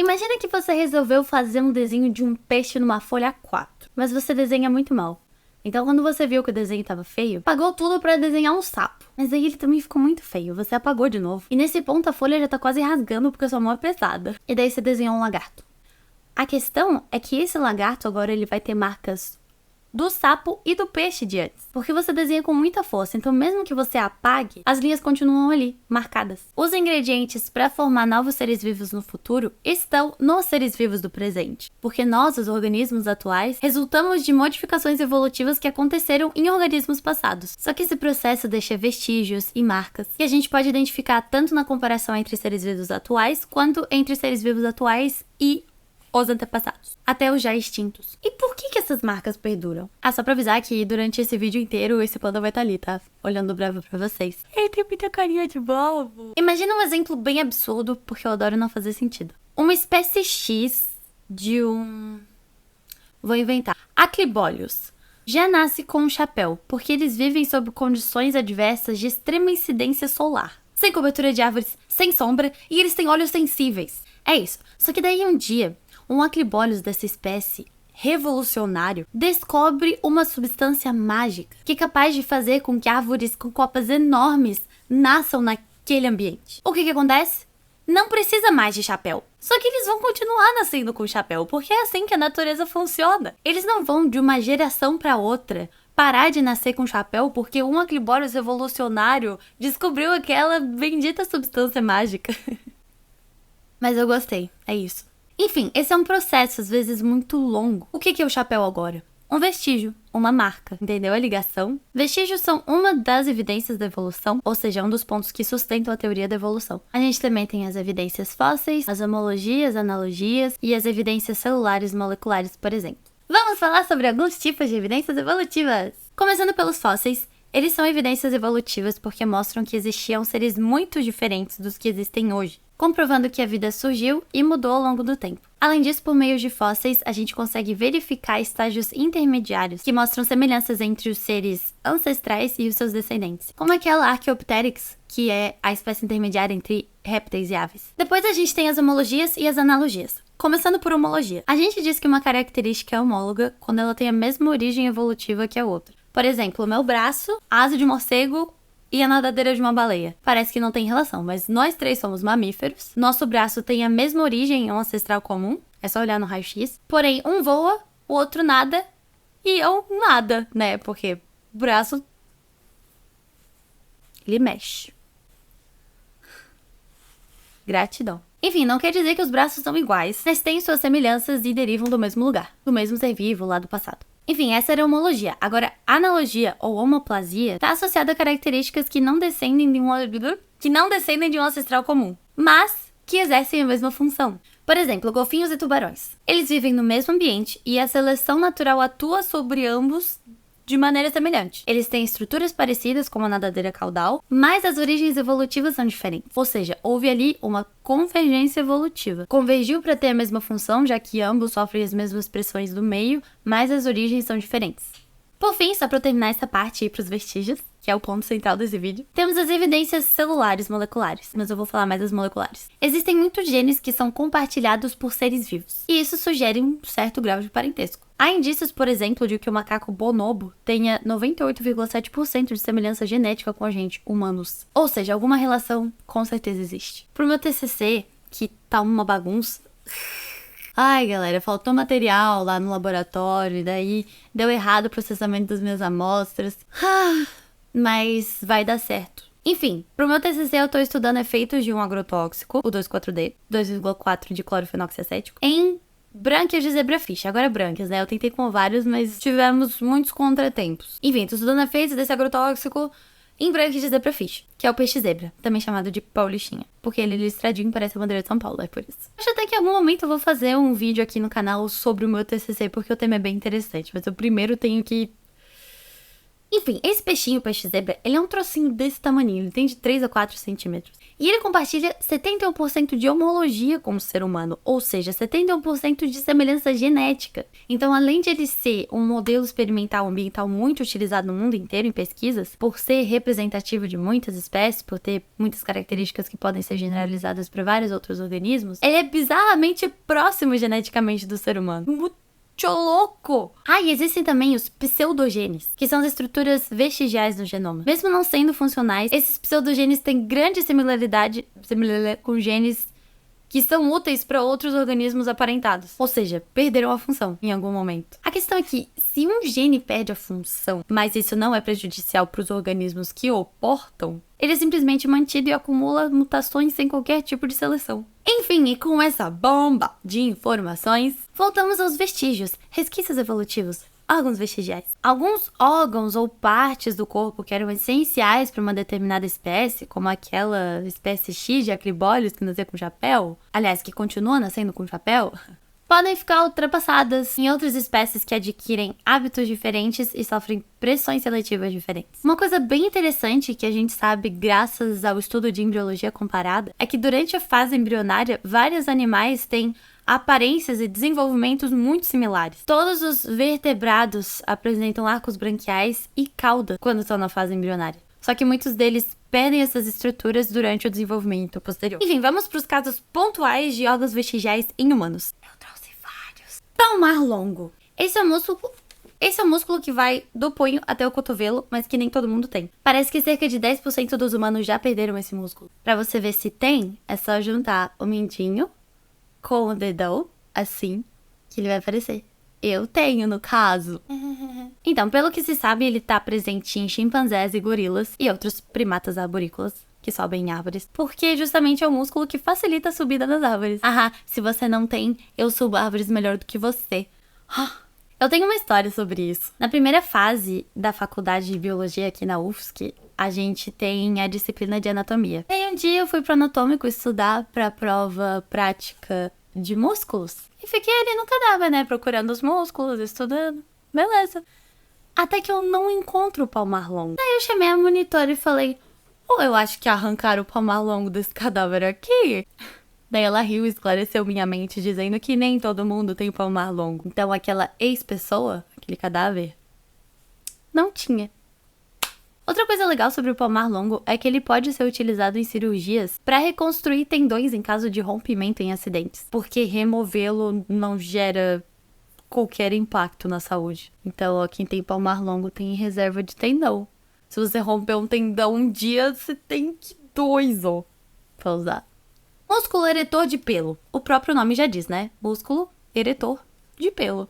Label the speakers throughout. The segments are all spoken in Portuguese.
Speaker 1: Imagina que você resolveu fazer um desenho de um peixe numa folha A4, mas você desenha muito mal. Então, quando você viu que o desenho tava feio, apagou tudo pra desenhar um sapo. Mas aí ele também ficou muito feio, você apagou de novo. E nesse ponto a folha já tá quase rasgando porque a sua mão é pesada. E daí você desenhou um lagarto. A questão é que esse lagarto agora ele vai ter marcas do sapo e do peixe de antes. Porque você desenha com muita força, então mesmo que você apague, as linhas continuam ali, marcadas. Os ingredientes para formar novos seres vivos no futuro estão nos seres vivos do presente. Porque nós, os organismos atuais, resultamos de modificações evolutivas que aconteceram em organismos passados. Só que esse processo deixa vestígios e marcas que a gente pode identificar tanto na comparação entre seres vivos atuais, quanto entre seres vivos atuais e os antepassados, até os já extintos. E por que essas marcas perduram? Só pra avisar que durante esse vídeo inteiro esse panda vai estar ali, tá? Olhando bravo pra vocês. Ele tem muita carinha de bobo. Imagina um exemplo bem absurdo, porque eu adoro não fazer sentido. Uma espécie X de um... Vou inventar. Acribólios. Já nasce com um chapéu, porque eles vivem sob condições adversas de extrema incidência solar. Sem cobertura de árvores, sem sombra, e eles têm olhos sensíveis. É isso. Só que daí um dia, um Acribólios dessa espécie revolucionário descobre uma substância mágica que é capaz de fazer com que árvores com copas enormes nasçam naquele ambiente. O que acontece? Não precisa mais de chapéu. Só que eles vão continuar nascendo com chapéu, porque é assim que a natureza funciona. Eles não vão de uma geração para outra parar de nascer com chapéu porque um Acribólios revolucionário descobriu aquela bendita substância mágica. Mas eu gostei, é isso. Enfim, esse é um processo, às vezes, muito longo. O que é o chapéu agora? Um vestígio, uma marca, entendeu a ligação? Vestígios são uma das evidências da evolução, ou seja, um dos pontos que sustentam a teoria da evolução. A gente também tem as evidências fósseis, as homologias, analogias e as evidências celulares moleculares, por exemplo. Vamos falar sobre alguns tipos de evidências evolutivas. Começando pelos fósseis, eles são evidências evolutivas porque mostram que existiam seres muito diferentes dos que existem hoje, comprovando que a vida surgiu e mudou ao longo do tempo. Além disso, por meio de fósseis, a gente consegue verificar estágios intermediários que mostram semelhanças entre os seres ancestrais e os seus descendentes, como aquela Archaeopteryx, que é a espécie intermediária entre répteis e aves. Depois a gente tem as homologias e as analogias. Começando por homologia. A gente diz que uma característica é homóloga quando ela tem a mesma origem evolutiva que a outra. Por exemplo, o meu braço, a asa de morcego e a nadadeira de uma baleia. Parece que não tem relação, mas nós três somos mamíferos. Nosso braço tem a mesma origem em um ancestral comum. É só olhar no raio-x. Porém, um voa, o outro nada e eu nada, né? Porque o braço... ele mexe. Gratidão. Enfim, não quer dizer que os braços são iguais, mas têm suas semelhanças e derivam do mesmo lugar, do mesmo ser vivo lá do passado. Enfim, essa era a homologia. Agora, analogia ou homoplasia está associada a características que não descendem de um ancestral comum, mas que exercem a mesma função. Por exemplo, golfinhos e tubarões. Eles vivem no mesmo ambiente e a seleção natural atua sobre ambos de maneira semelhante. Eles têm estruturas parecidas como a nadadeira caudal, mas as origens evolutivas são diferentes. Ou seja, houve ali uma convergência evolutiva. Convergiu para ter a mesma função, já que ambos sofrem as mesmas pressões do meio, mas as origens são diferentes. Por fim, só para terminar essa parte e ir para os vestígios, que é o ponto central desse vídeo, temos as evidências celulares moleculares, mas eu vou falar mais das moleculares. Existem muitos genes que são compartilhados por seres vivos, e isso sugere um certo grau de parentesco. Há indícios, por exemplo, de que o macaco bonobo tenha 98,7% de semelhança genética com a gente, humanos. Ou seja, alguma relação com certeza existe. Pro meu TCC, que tá uma bagunça... Ai, galera, faltou material lá no laboratório, e daí deu errado o processamento das minhas amostras. Mas vai dar certo. Enfim, pro meu TCC eu tô estudando efeitos de um agrotóxico, o 2,4-D, 2,4 de clorofenoxiacético, em brânquias de zebrafish. Agora brânquias, né? Eu tentei com vários, mas tivemos muitos contratempos. Enfim, tô estudando efeitos desse agrotóxico em brânquias de zebrafish, que é o peixe zebra, também chamado de paulistinha, porque ele listradinho parece a bandeira de São Paulo, é por isso. Acho até que em algum momento eu vou fazer um vídeo aqui no canal sobre o meu TCC, porque o tema é bem interessante, mas eu primeiro tenho que Enfim, esse peixinho, o peixe zebra, ele é um trocinho desse tamaninho, ele tem de 3 a 4 centímetros. E ele compartilha 71% de homologia com o ser humano, ou seja, 71% de semelhança genética. Então, além de ele ser um modelo experimental ambiental muito utilizado no mundo inteiro em pesquisas, por ser representativo de muitas espécies, por ter muitas características que podem ser generalizadas para vários outros organismos, ele é bizarramente próximo geneticamente do ser humano. Muito louco! E existem também os pseudogenes, que são as estruturas vestigiais do genoma. Mesmo não sendo funcionais, esses pseudogenes têm grande similaridade com genes que são úteis para outros organismos aparentados. Ou seja, perderam a função em algum momento. A questão é que, se um gene perde a função, mas isso não é prejudicial para os organismos que o portam, ele é simplesmente mantido e acumula mutações sem qualquer tipo de seleção. Enfim, e com essa bomba de informações, voltamos aos vestígios, resquícios evolutivos, órgãos vestigiais. Alguns órgãos ou partes do corpo que eram essenciais para uma determinada espécie, como aquela espécie X de acribólios que nasceu com chapéu, aliás, que continua nascendo com chapéu, podem ficar ultrapassadas em outras espécies que adquirem hábitos diferentes e sofrem pressões seletivas diferentes. Uma coisa bem interessante que a gente sabe graças ao estudo de embriologia comparada é que durante a fase embrionária, vários animais têm aparências e desenvolvimentos muito similares. Todos os vertebrados apresentam arcos branquiais e cauda quando estão na fase embrionária. Só que muitos deles perdem essas estruturas durante o desenvolvimento posterior. Enfim, vamos para os casos pontuais de órgãos vestigiais em humanos. Eu trouxe vários. Palmar longo. Esse é o músculo que vai do punho até o cotovelo, mas que nem todo mundo tem. Parece que cerca de 10% dos humanos já perderam esse músculo. Para você ver se tem, é só juntar o mindinho com o dedão, assim, que ele vai aparecer. Eu tenho, no caso. Então, pelo que se sabe, ele tá presente em chimpanzés e gorilas e outros primatas arborícolas que sobem em árvores, porque justamente é o músculo que facilita a subida das árvores. Se você não tem, eu subo árvores melhor do que você. Eu tenho uma história sobre isso. Na primeira fase da faculdade de biologia aqui na UFSC, a gente tem a disciplina de anatomia. E aí um dia eu fui pro anatômico estudar pra prova prática de músculos. E fiquei ali no cadáver, né? Procurando os músculos, estudando. Beleza. Até que eu não encontro o palmar longo. Daí eu chamei a monitora e falei: eu acho que arrancaram o palmar longo desse cadáver aqui. Daí ela riu e esclareceu minha mente, dizendo que nem todo mundo tem palmar longo. Então aquela ex-pessoa, aquele cadáver, não tinha. Outra coisa legal sobre o palmar longo é que ele pode ser utilizado em cirurgias para reconstruir tendões em caso de rompimento em acidentes, porque removê-lo não gera qualquer impacto na saúde. Então, quem tem palmar longo tem reserva de tendão. Se você romper um tendão um dia, você tem que 2, pra usar. Músculo eretor de pelo. O próprio nome já diz, né? Músculo eretor de pelo.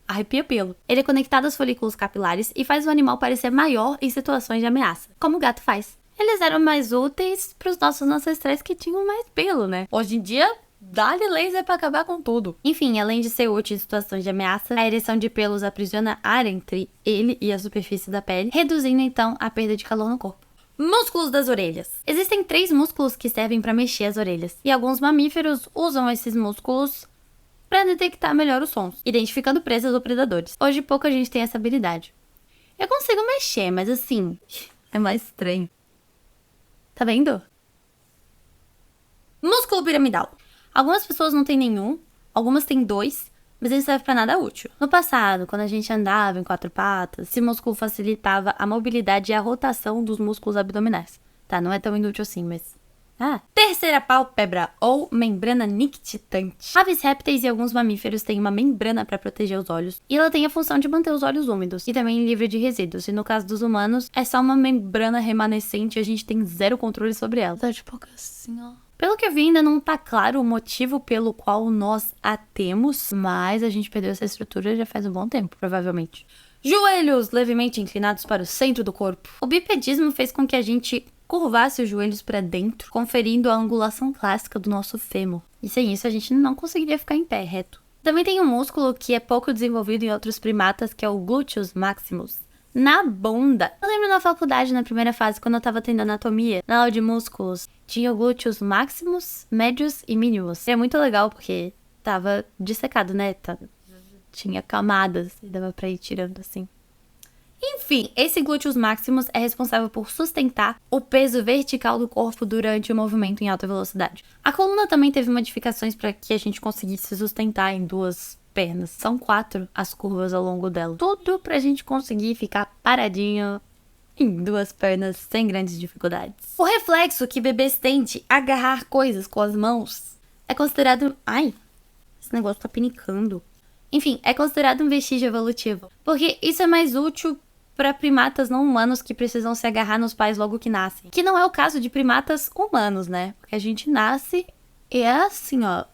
Speaker 1: Arrepia pelo. Ele é conectado aos folículos capilares e faz o animal parecer maior em situações de ameaça, como o gato faz. Eles eram mais úteis para os nossos ancestrais que tinham mais pelo, né? Hoje em dia, dá-lhe laser para acabar com tudo. Enfim, além de ser útil em situações de ameaça, a ereção de pelos aprisiona ar entre ele e a superfície da pele, reduzindo então a perda de calor no corpo. Músculos das orelhas. Existem 3 músculos que servem para mexer as orelhas, e alguns mamíferos usam esses músculos para detectar melhor os sons, identificando presas ou predadores. Hoje pouco a gente tem essa habilidade. Eu consigo mexer, mas assim, é mais estranho. Tá vendo? Músculo piramidal. Algumas pessoas não têm nenhum, algumas têm 2, mas ele serve para nada útil. No passado, quando a gente andava em 4 patas, esse músculo facilitava a mobilidade e a rotação dos músculos abdominais. Tá, não é tão inútil assim, mas... Terceira pálpebra, ou membrana nictitante. Aves, répteis e alguns mamíferos têm uma membrana para proteger os olhos, e ela tem a função de manter os olhos úmidos, e também livre de resíduos. E no caso dos humanos, é só uma membrana remanescente e a gente tem 0 controle sobre ela. Tá tipo assim, ó. Pelo que eu vi, ainda não tá claro o motivo pelo qual nós a temos, mas a gente perdeu essa estrutura já faz um bom tempo, provavelmente. Joelhos levemente inclinados para o centro do corpo. O bipedismo fez com que a gente curvasse os joelhos para dentro, conferindo a angulação clássica do nosso fêmur. E sem isso a gente não conseguiria ficar em pé reto. Também tem um músculo que é pouco desenvolvido em outros primatas, que é o gluteus maximus, na bunda. Eu lembro na faculdade, na primeira fase, quando eu tava tendo anatomia, na aula de músculos, tinha o gluteus maximus, médios e minimus. É muito legal porque tava dissecado, né? Tinha camadas e dava pra ir tirando assim. Enfim, esse glúteus maximus é responsável por sustentar o peso vertical do corpo durante o movimento em alta velocidade. A coluna também teve modificações para que a gente conseguisse se sustentar em 2 pernas. São 4 as curvas ao longo dela. Tudo pra gente conseguir ficar paradinho em 2 pernas sem grandes dificuldades. O reflexo que bebês têm de agarrar coisas com as mãos é considerado... Ai, esse negócio tá pinicando. Enfim, é considerado um vestígio evolutivo, porque isso é mais útil para primatas não humanos que precisam se agarrar nos pais logo que nascem. Que não é o caso de primatas humanos, né? Porque a gente nasce e é assim, ó.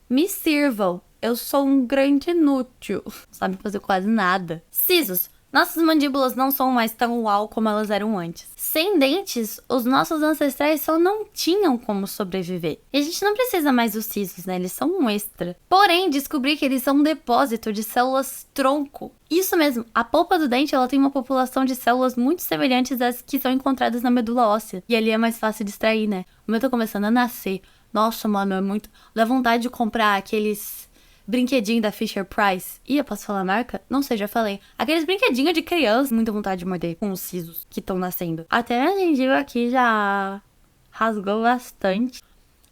Speaker 1: Me sirvam, eu sou um grande inútil. Não sabe fazer quase nada. Sisos. Nossas mandíbulas não são mais tão uau como elas eram antes. Sem dentes, os nossos ancestrais só não tinham como sobreviver. E a gente não precisa mais dos sisos, né? Eles são um extra. Porém, descobri que eles são um depósito de células tronco. Isso mesmo, a polpa do dente ela tem uma população de células muito semelhantes às que são encontradas na medula óssea. E ali é mais fácil de extrair, né? O meu tá começando a nascer. Nossa, mano, é muito... Dá vontade de comprar aqueles... brinquedinho da Fisher-Price. Ih, eu posso falar a marca? Não sei, já falei. Aqueles brinquedinhos de criança. Muita vontade de morder com os sisos que estão nascendo. Até a gengiva aqui já rasgou bastante.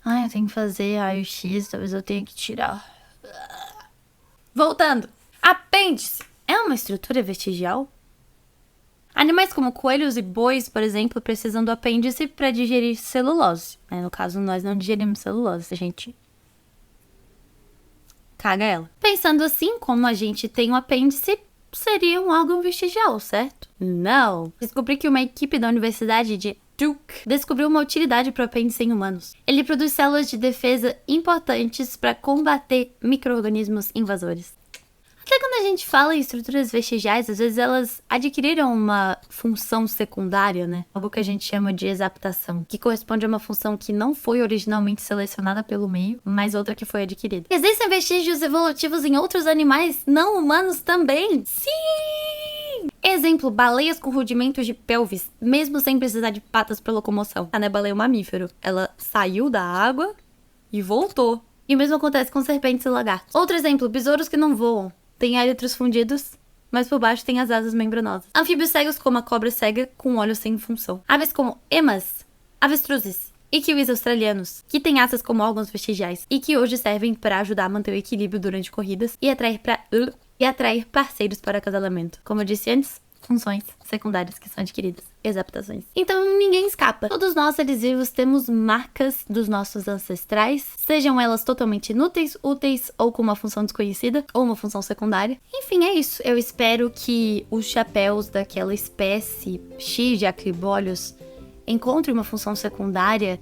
Speaker 1: Ai, eu tenho que fazer raio-x. Talvez eu tenha que tirar. Voltando. Apêndice. É uma estrutura vestigial? Animais como coelhos e bois, por exemplo, precisam do apêndice para digerir celulose. No caso, nós não digerimos celulose, a gente... caga ela. Pensando assim, como a gente tem um apêndice, seria um órgão vestigial, certo? Não. Descobri que uma equipe da Universidade de Duke descobriu uma utilidade para o apêndice em humanos. Ele produz células de defesa importantes para combater micro-organismos invasores. Até quando a gente fala em estruturas vestigiais, às vezes elas adquiriram uma função secundária, né? Algo que a gente chama de exaptação, que corresponde a uma função que não foi originalmente selecionada pelo meio, mas outra que foi adquirida. Existem vestígios evolutivos em outros animais não humanos também? Sim! Exemplo, baleias com rudimentos de pelvis, mesmo sem precisar de patas para locomoção. A baleia é um mamífero. Ela saiu da água e voltou. E o mesmo acontece com serpentes e lagartos. Outro exemplo, besouros que não voam. Tem életros fundidos, mas por baixo tem as asas membranosas. Anfíbios cegos como a cobra cega com olhos sem função. Aves como emas, avestruzes e kiwis australianos, que têm asas como órgãos vestigiais e que hoje servem para ajudar a manter o equilíbrio durante corridas e atrair parceiros para acasalamento. Como eu disse antes, funções secundárias que são adquiridas, exaptações. Então ninguém escapa. Todos nós, seres vivos, temos marcas dos nossos ancestrais, sejam elas totalmente inúteis, úteis ou com uma função desconhecida ou uma função secundária. Enfim, é isso. Eu espero que os chapéus daquela espécie X de acribólios encontrem uma função secundária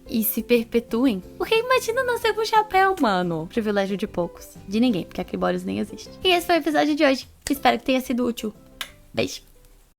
Speaker 1: e se perpetuem. Porque imagina nascer com chapéu, mano. Privilégio de poucos. De ninguém, porque acribólios nem existe. E esse foi o episódio de hoje. Espero que tenha sido útil. Beijo!